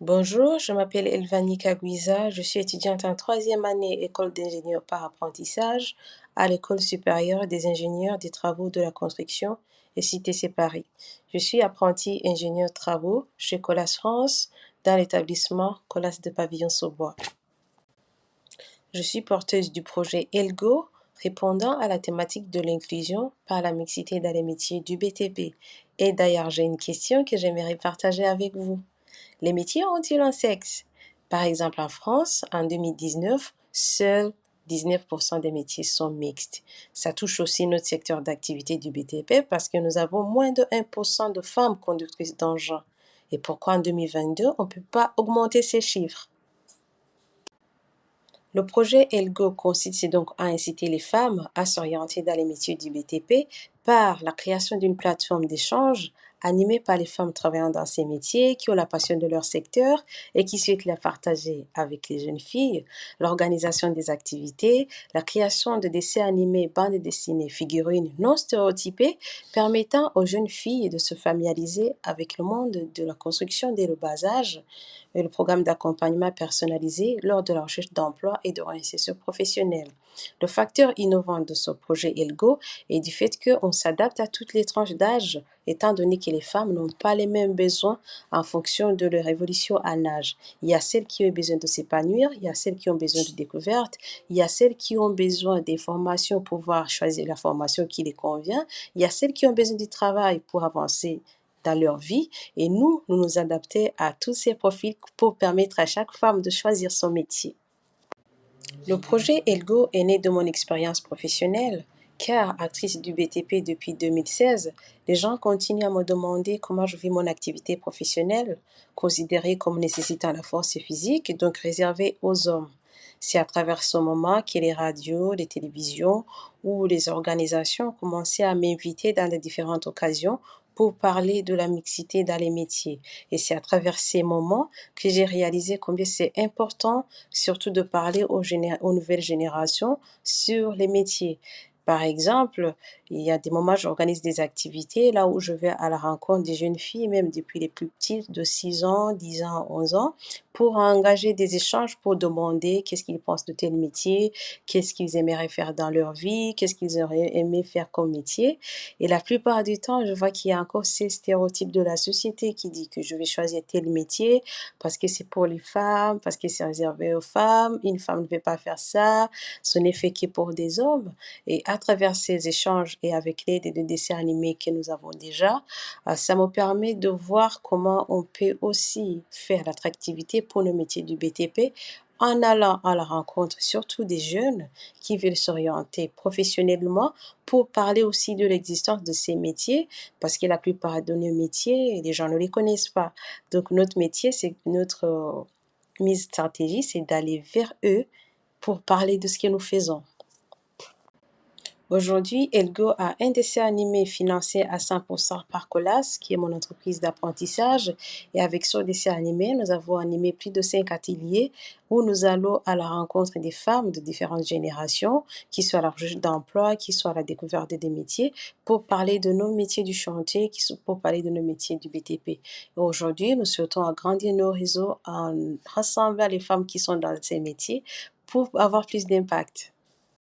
Bonjour, je m'appelle Elvanie Kaguiza, je suis étudiante en troisième année école d'ingénieur par apprentissage à l'École supérieure des ingénieurs des travaux de la construction et CTC Paris. Je suis apprentie ingénieur travaux chez Colas France dans l'établissement Colas de Pavillon-sur-Bois. Je suis porteuse du projet ELGO répondant à la thématique de l'inclusion par la mixité dans les métiers du BTP. Et d'ailleurs, j'ai une question que j'aimerais partager avec vous. Les métiers ont-ils un sexe? Par exemple, en France, en 2019, seuls 19% des métiers sont mixtes. Ça touche aussi notre secteur d'activité du BTP parce que nous avons moins de 1% de femmes conductrices d'engins. Et pourquoi en 2022, on ne peut pas augmenter ces chiffres? Le projet ELGO consiste donc à inciter les femmes à s'orienter dans les métiers du BTP par la création d'une plateforme d'échange animée par les femmes travaillant dans ces métiers qui ont la passion de leur secteur et qui souhaitent la partager avec les jeunes filles, l'organisation des activités, la création de dessins animés, bandes dessinées, figurines non stéréotypées permettant aux jeunes filles de se familiariser avec le monde de la construction dès le bas âge, et le programme d'accompagnement personnalisé lors de la recherche d'emploi et de réinsertion professionnelle. Le facteur innovant de ce projet ELGO est du fait qu'on s'adapte à toutes les tranches d'âge, étant donné que les femmes n'ont pas les mêmes besoins en fonction de leur évolution en âge. Il y a celles qui ont besoin de s'épanouir, il y a celles qui ont besoin de découvertes, il y a celles qui ont besoin des formations pour pouvoir choisir la formation qui les convient, il y a celles qui ont besoin du travail pour avancer dans leur vie, et nous nous adapter à tous ces profils pour permettre à chaque femme de choisir son métier. Le projet ELGO est né de mon expérience professionnelle, car actrice du BTP depuis 2016, les gens continuent à me demander comment je vis mon activité professionnelle, considérée comme nécessitant la force physique, donc réservée aux hommes. C'est à travers ce moment que les radios, les télévisions ou les organisations ont commencé à m'inviter dans les différentes occasions pour parler de la mixité dans les métiers. Et c'est à travers ces moments que j'ai réalisé combien c'est important, surtout de parler aux nouvelles générations sur les métiers. Par exemple, il y a des moments où j'organise des activités là où je vais à la rencontre des jeunes filles, même depuis les plus petites, de 6 ans, 10 ans, 11 ans, pour engager des échanges, pour demander qu'est-ce qu'ils pensent de tel métier, qu'est-ce qu'ils aimeraient faire dans leur vie, qu'est-ce qu'ils auraient aimé faire comme métier. Et la plupart du temps, je vois qu'il y a encore ces stéréotypes de la société qui dit que je vais choisir tel métier parce que c'est pour les femmes, parce que c'est réservé aux femmes, une femme ne peut pas faire ça, ce n'est fait que pour des hommes. Et à travers ces échanges et avec l'aide de dessins animés que nous avons déjà, ça me permet de voir comment on peut aussi faire l'attractivité pour le métier du BTP en allant à la rencontre surtout des jeunes qui veulent s'orienter professionnellement pour parler aussi de l'existence de ces métiers parce que la plupart de nos métiers, les gens ne les connaissent pas. Donc notre métier, c'est notre mise stratégie, c'est d'aller vers eux pour parler de ce que nous faisons. Aujourd'hui, Elgo a un dessin animé financé à 100% par Colas, qui est mon entreprise d'apprentissage. Et avec ce dessin animé, nous avons animé plus de 5 ateliers où nous allons à la rencontre des femmes de différentes générations, qui soient à la recherche d'emploi, qui soient à la découverte des métiers, pour parler de nos métiers du chantier, pour parler de nos métiers du BTP. Et aujourd'hui, nous souhaitons agrandir nos réseaux en rassemblant les femmes qui sont dans ces métiers pour avoir plus d'impact.